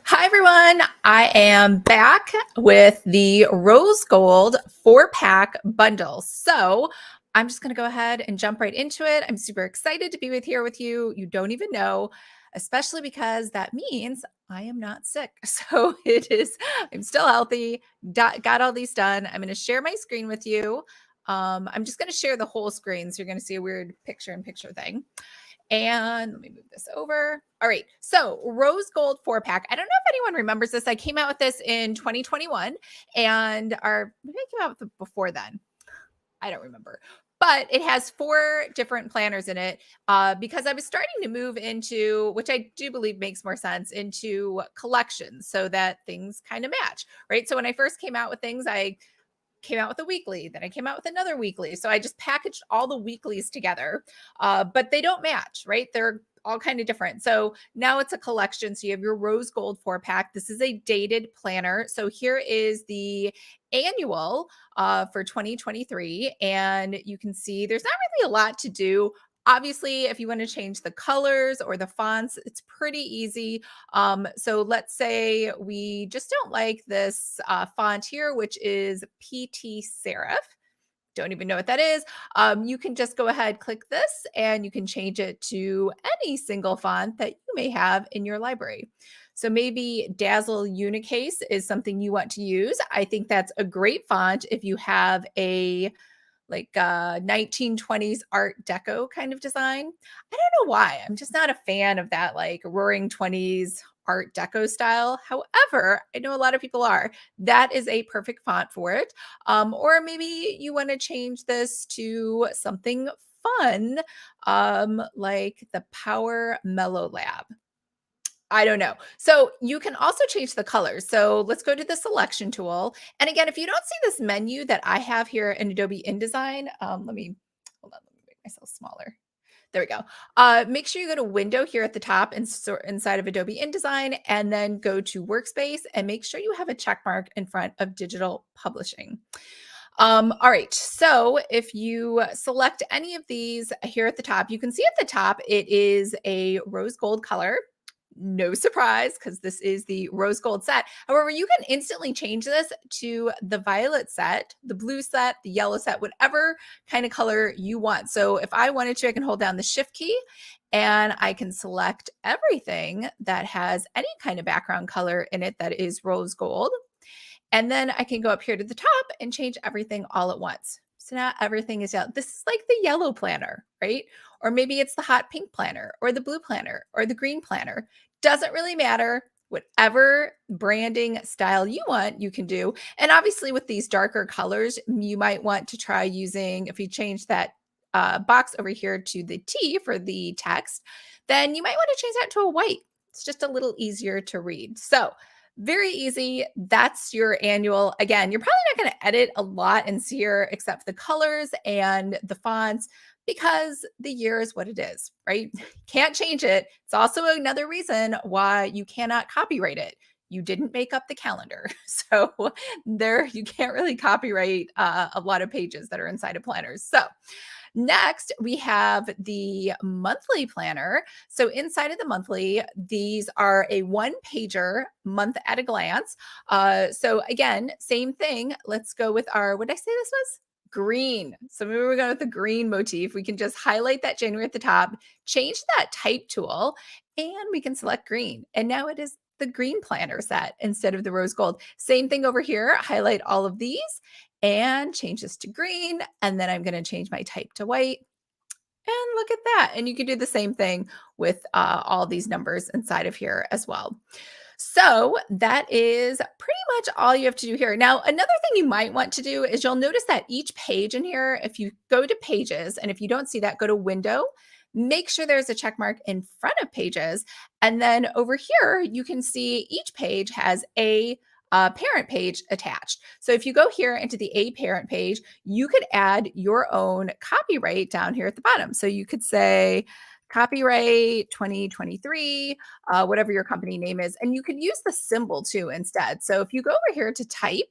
Hi, everyone. I am back with the Rose Gold 4-pack bundle. So I'm just going to go ahead and jump right into it. I'm super excited to be here with you. You don't even know, especially because that means I am not sick. So I'm still healthy, got all these done. I'm going to share my screen with you. I'm just going to share the whole screen. So you're going to see a weird picture in picture thing. And let me move this over. All right. So Rose Gold 4-pack. I don't know if anyone remembers this. I came out with this in 2021 and maybe I came out with it before then. I don't remember. But it has 4 different planners in it because I was starting to move into, which I do believe makes more sense, into collections so that things kind of match, right? So when I first came out with things, I came out with a weekly, then I came out with another weekly. So I just packaged all the weeklies together, but they don't match, right? They're all kind of different. So now it's a collection. So you have your Rose Gold 4-pack. This is a dated planner. So here is the annual for 2023. And you can see there's not really a lot to do. Obviously, if you want to change the colors or the fonts, it's pretty easy. So let's say we just don't like this font here, which is PT Serif. Don't even know what that is. You can just go ahead, click this, and you can change it to any single font that you may have in your library. So maybe Dazzle Unicase is something you want to use. I think that's a great font if you have a 1920s art deco kind of design. I don't know why. I'm just not a fan of that like roaring 20s art deco style. However, I know a lot of people are. That is a perfect font for it. Or maybe you want to change this to something fun, like the Power Mellow Lab. I don't know. So you can also change the colors. So let's go to the selection tool. And again, if you don't see this menu that I have here in Adobe InDesign, let me make myself smaller. There we go. Make sure you go to Window here at the top inside of Adobe InDesign, and then go to Workspace, and make sure you have a check mark in front of Digital Publishing. All right, so if you select any of these here at the top, you can see at the top it is a rose gold color. No surprise, because this is the rose gold set. However, you can instantly change this to the violet set, the blue set, the yellow set, whatever kind of color you want. So if I wanted to, I can hold down the shift key and I can select everything that has any kind of background color in it that is rose gold. And then I can go up here to the top and change everything all at once. So now everything is yellow. This is like the yellow planner, right? Or maybe it's the hot pink planner or the blue planner or the green planner. Doesn't really matter. Whatever branding style you want, you can do. And obviously with these darker colors, you might want to try using, if you change that box over here to the T for the text, then you might want to change that to a white. It's just a little easier to read. So very easy. That's your annual. Again, you're probably not going to edit a lot in Seer except the colors and the fonts because the year is what it is, right? Can't change it. It's also another reason why you cannot copyright it. You didn't make up the calendar. So there you can't really copyright a lot of pages that are inside of planners. So next, we have the monthly planner. So inside of the monthly, these are a 1-pager month at a glance. So again, same thing. Let's go with our, what did I say this was? Green. So maybe we're going with the green motif. We can just highlight that January at the top, change that type tool, and we can select green. And now it is the green planner set instead of the rose gold. Same thing over here. Highlight all of these and change this to green. And then I'm going to change my type to white. And look at that. And you can do the same thing with all these numbers inside of here as well. So that is pretty much all you have to do here. Now, another thing you might want to do is you'll notice that each page in here, if you go to pages, and if you don't see that, go to window, make sure there's a check mark in front of pages. And then over here, you can see each page has a parent page attached. So if you go here into the A parent page, you could add your own copyright down here at the bottom. So you could say copyright 2023, whatever your company name is, and you could use the symbol too instead. So if you go over here to type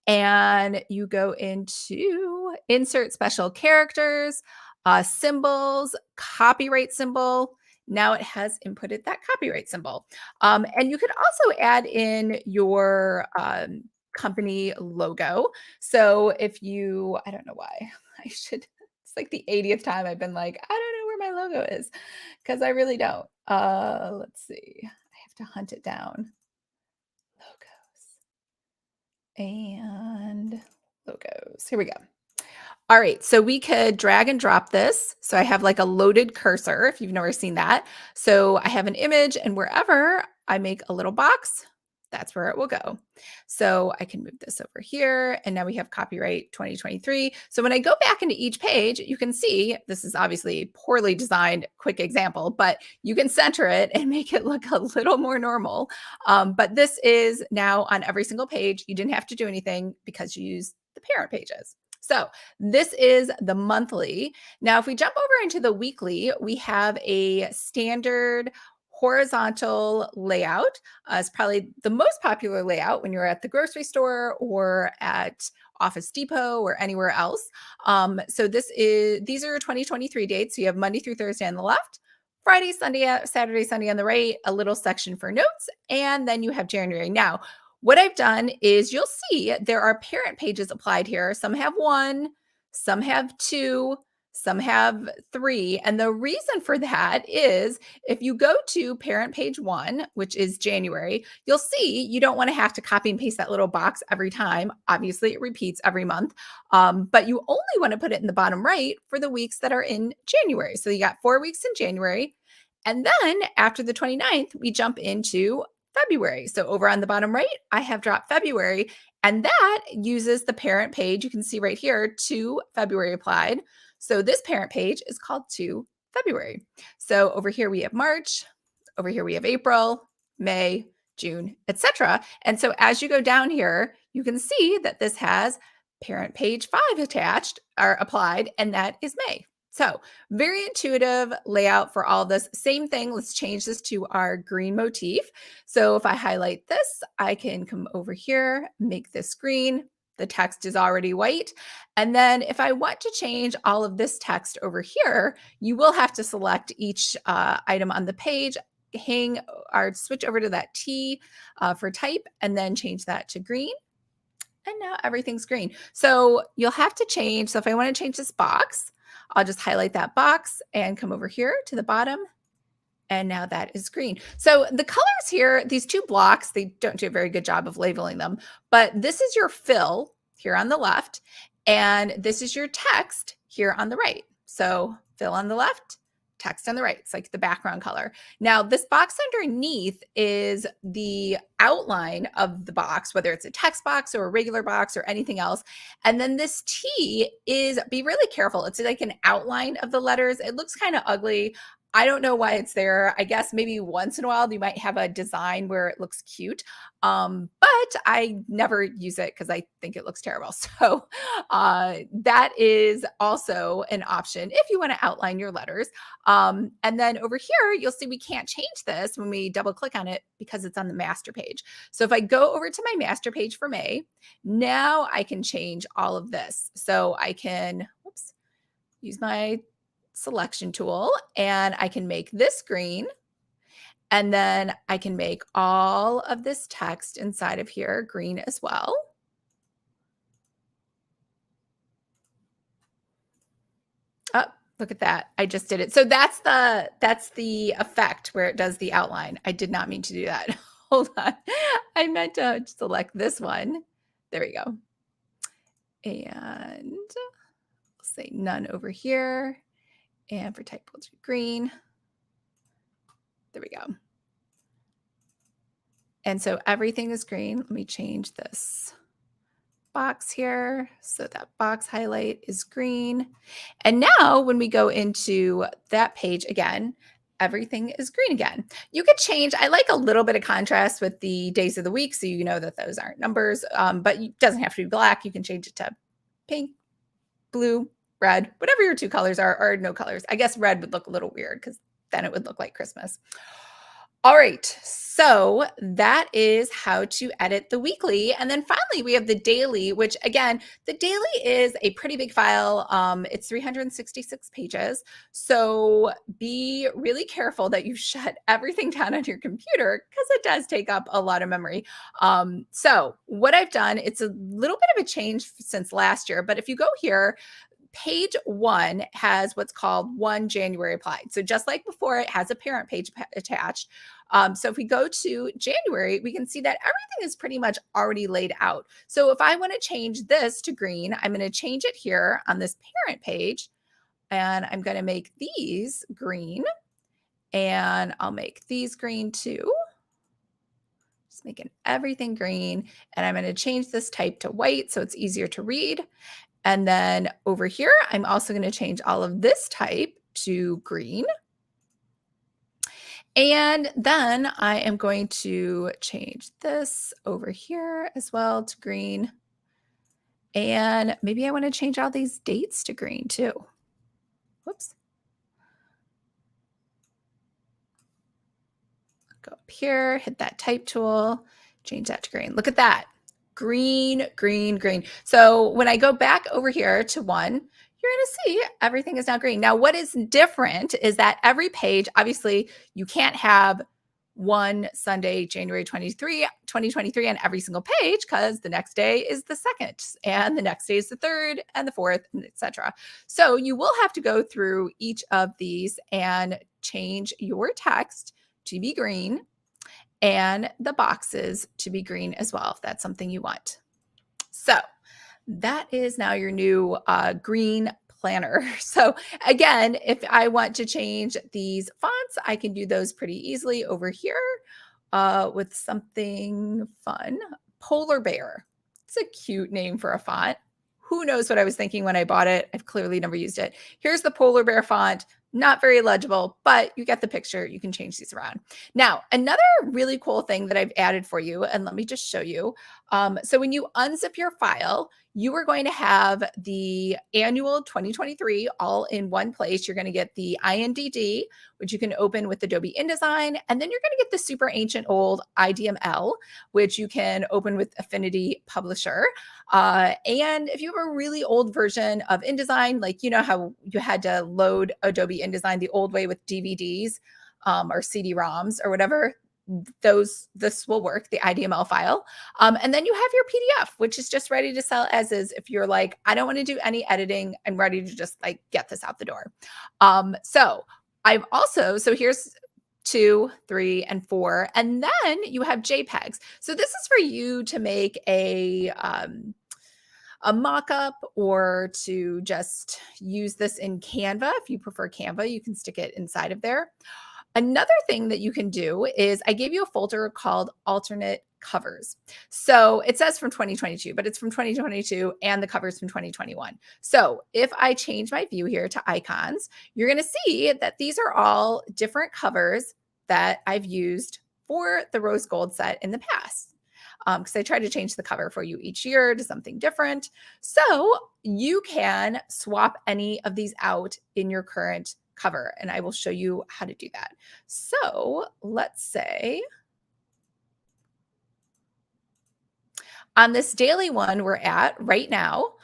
and you go into insert special characters, symbols, copyright symbol, now it has inputted that copyright symbol. And you could also add in your company logo. So if you, I don't know why, I should, it's like the 80th time I've been like, I don't know where my logo is because I really don't. Let's see, I have to hunt it down. Logos and logos. Here we go. All right, so we could drag and drop this. So I have like a loaded cursor, if you've never seen that. So I have an image, and wherever I make a little box, that's where it will go. So I can move this over here, and now we have copyright 2023. So when I go back into each page, you can see, this is obviously a poorly designed quick example, but you can center it and make it look a little more normal. But this is now on every single page. You didn't have to do anything because you use the parent pages. So this is the monthly. Now, if we jump over into the weekly, we have a standard horizontal layout. It's probably the most popular layout when you're at the grocery store or at Office Depot or anywhere else. So these are 2023 dates. So you have Monday through Thursday on the left, Friday, Sunday, Saturday, Sunday on the right, a little section for notes, and then you have January. Now, what I've done is you'll see there are parent pages applied here. Some have one, some have two, some have three. And the reason for that is if you go to parent page one, which is January, you'll see you don't want to have to copy and paste that little box every time. Obviously, it repeats every month, but you only want to put it in the bottom right for the weeks that are in January. So you got 4 weeks in January. And then after the 29th, we jump into February. So over on the bottom right, I have dropped February, and that uses the parent page. You can see right here, to February applied. So this parent page is called to February. So over here we have March, over here we have April, May, June, etc. And so as you go down here, you can see that this has parent page 5 attached or applied, and that is May. So very intuitive layout for all this. Same thing, let's change this to our green motif. So if I highlight this, I can come over here, make this green. The text is already white. And then if I want to change all of this text over here, you will have to select each item on the page, hang or switch over to that T for type, and then change that to green. And now everything's green. So you'll have to change. So if I want to change this box, I'll just highlight that box and come over here to the bottom. And now that is green. So the colors here, these two blocks, they don't do a very good job of labeling them, but this is your fill here on the left, and this is your text here on the right. So fill on the left, text on the right. It's like the background color. Now, this box underneath is the outline of the box, whether it's a text box or a regular box or anything else. And then this T is, be really careful. It's like an outline of the letters. It looks kind of ugly. I don't know why it's there. I guess maybe once in a while you might have a design where it looks cute, but I never use it because I think it looks terrible. So that is also an option if you want to outline your letters. And then over here, you'll see we can't change this when we double click on it because it's on the master page. So if I go over to my master page for May, now I can change all of this. So I can, use my selection tool, and I can make this green, and then I can make all of this text inside of here green as well. Oh, look at that. I just did it. So that's the effect where it does the outline. I did not mean to do that. Hold on. I meant to select this one. There we go. And I'll say none over here. And for type, we'll do green. There we go. And so everything is green. Let me change this box here. So that box highlight is green. And now when we go into that page again, everything is green again. You could change, I like a little bit of contrast with the days of the week so you know that those aren't numbers, but it doesn't have to be black. You can change it to pink, blue, red, whatever your two colors are, or no colors. I guess red would look a little weird because then it would look like Christmas. All right, so that is how to edit the weekly. And then finally, we have the daily, which again, the daily is a pretty big file. It's 366 pages. So be really careful that you shut everything down on your computer because it does take up a lot of memory. So what I've done, it's a little bit of a change since last year, but if you go here, page one has what's called 1 January applied. So just like before, it has a parent page attached. So if we go to January, we can see that everything is pretty much already laid out. So if I want to change this to green, I'm going to change it here on this parent page, and I'm going to make these green, and I'll make these green too. Just making everything green, and I'm going to change this type to white so it's easier to read. And then over here, I'm also going to change all of this type to green. And then I am going to change this over here as well to green. And maybe I want to change all these dates to green too. Whoops. Go up here, hit that type tool, change that to green. Look at that. Green, green, green. So when I go back over here to one, you're going to see everything is now green. Now, what is different is that every page, obviously, you can't have one Sunday, January 2023 on every single page because the next day is the second and the next day is the third and the fourth, etc. So you will have to go through each of these and change your text to be green and the boxes to be green as well, if that's something you want. So that is now your new green planner. So again, if I want to change these fonts, I can do those pretty easily over here with something fun. Polar Bear. It's a cute name for a font. Who knows what I was thinking when I bought it? I've clearly never used it. Here's the Polar Bear font. Not very legible, but you get the picture. You can change these around. Now, another really cool thing that I've added for you, and let me just show you. So when you unzip your file, you are going to have the annual 2023 all in one place. You're going to get the INDD, which you can open with Adobe InDesign, and then you're going to get the super ancient old IDML, which you can open with Affinity Publisher. And if you have a really old version of InDesign, like you know how you had to load Adobe InDesign the old way with DVDs or CD-ROMs or whatever, this will work, the IDML file. And then you have your PDF, which is just ready to sell as is. If you're like, I don't want to do any editing, I'm ready to just like get this out the door. So here's 2, 3, and 4, and then you have JPEGs. So this is for you to make a mock-up or to just use this in Canva. If you prefer Canva, you can stick it inside of there. Another thing that you can do is I gave you a folder called alternate covers. So it says from 2022, but it's from 2022 and the covers from 2021. So if I change my view here to icons, you're going to see that these are all different covers that I've used for the rose gold set in the past. Because I try to change the cover for you each year to something different. So you can swap any of these out in your current cover, and I will show you how to do that. So let's say on this daily one we're at right now,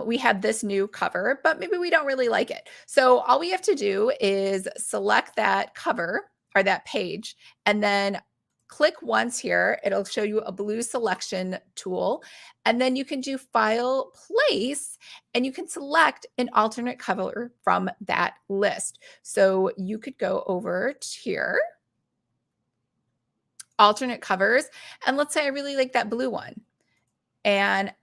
we have this new cover, but maybe we don't really like it. So all we have to do is select that cover or that page, and then click once here. It'll show you a blue selection tool, and then you can do File, Place, and you can select an alternate cover from that list. So you could go over here, alternate covers, and let's say I really like that blue one, and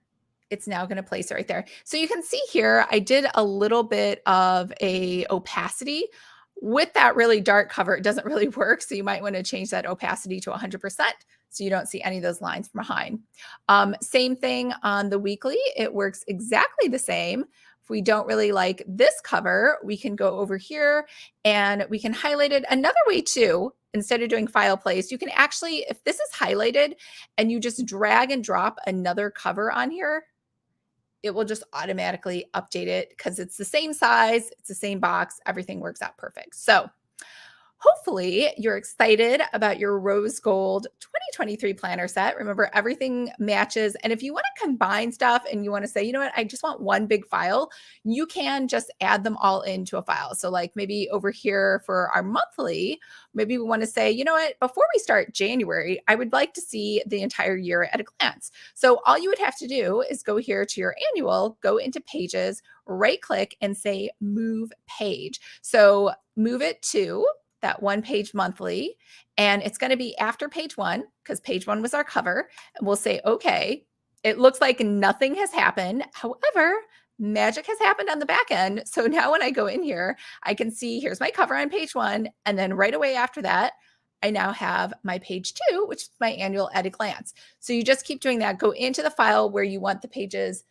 it's now going to place it right there. So you can see here, I did a little bit of a opacity. With that really dark cover, it doesn't really work. So you might want to change that opacity to 100% so you don't see any of those lines from behind. Same thing on the weekly. It works exactly the same. If we don't really like this cover, we can go over here and we can highlight it. Another way too, instead of doing File, Place, you can actually, if this is highlighted and you just drag and drop another cover on here, it will just automatically update it because it's the same size, it's the same box, everything works out perfect. So Hopefully, you're excited about your rose gold 2023 planner set. Remember, everything matches. And if you want to combine stuff and you want to say, you know what, I just want one big file, you can just add them all into a file. So, like maybe over here for our monthly, maybe we want to say, you know what, before we start January, I would like to see the entire year at a glance. So, all you would have to do is go here to your annual, go into pages, right click, and say move page. So, move it to that one page monthly, and it's going to be after page one because page one was our cover. And we'll say, okay, it looks like nothing has happened. However, magic has happened on the back end. So now when I go in here, I can see here's my cover on page one. And then right away after that, I now have my page two, which is my annual at a glance. So you just keep doing that. Go into the file where you want the pages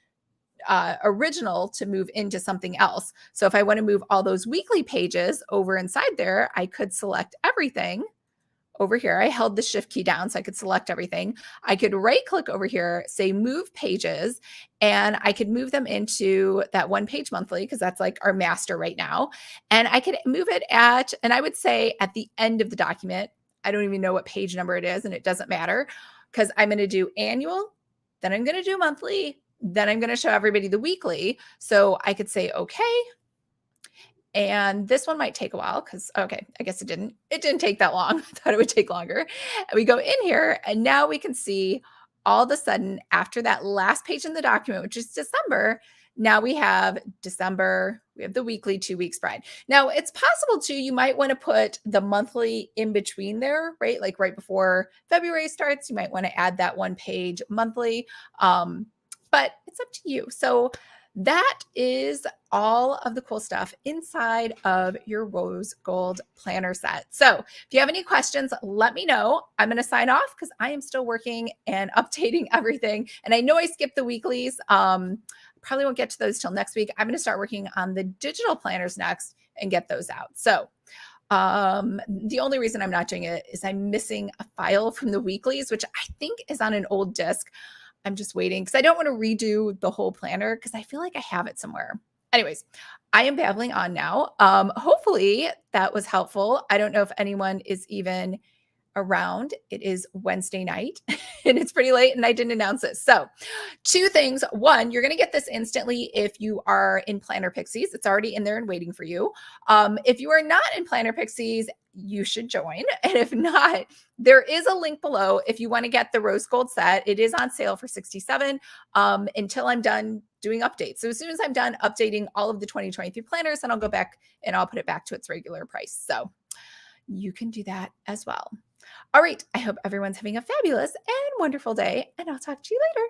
original to move into something else. So if I want to move all those weekly pages over inside there, I could select everything over here. I held the shift key down so I could select everything. I could right click over here, say move pages, and I could move them into that one page monthly because that's like our master right now. And I could move it at, and I would say at the end of the document, I don't even know what page number it is, and it doesn't matter because I'm going to do annual, then I'm going to do monthly, then I'm going to show everybody the weekly. So I could say, okay. And this one might take a while because, okay, I guess it didn't. It didn't take that long. I thought it would take longer. And we go in here and now we can see all of a sudden after that last page in the document, which is December, now we have December, we have the weekly 2 week spread. Now it's possible too, you might want to put the monthly in between there, right? Like right before February starts, you might want to add that one page monthly. But it's up to you. So that is all of the cool stuff inside of your rose gold planner set. So if you have any questions, let me know. I'm going to sign off because I am still working and updating everything. And I know I skipped the weeklies. Probably won't get to those till next week. I'm going to start working on the digital planners next and get those out. So the only reason I'm not doing it is I'm missing a file from the weeklies, which I think is on an old disk. I'm just waiting because I don't want to redo the whole planner because I feel like I have it somewhere. Anyways, I am babbling on now. Hopefully that was helpful. I don't know if anyone is even around. It is Wednesday night and it's pretty late and I didn't announce it. So, two things. One, you're going to get this instantly if you are in Planner Pixies. It's already in there and waiting for you. If you are not in Planner Pixies, you should join. And if not, there is a link below if you want to get the rose gold set. It is on sale for $67 until I'm done doing updates. So as soon as I'm done updating all of the 2023 planners, then I'll go back and I'll put it back to its regular price. So you can do that as well. All right. I hope everyone's having a fabulous and wonderful day, and I'll talk to you later.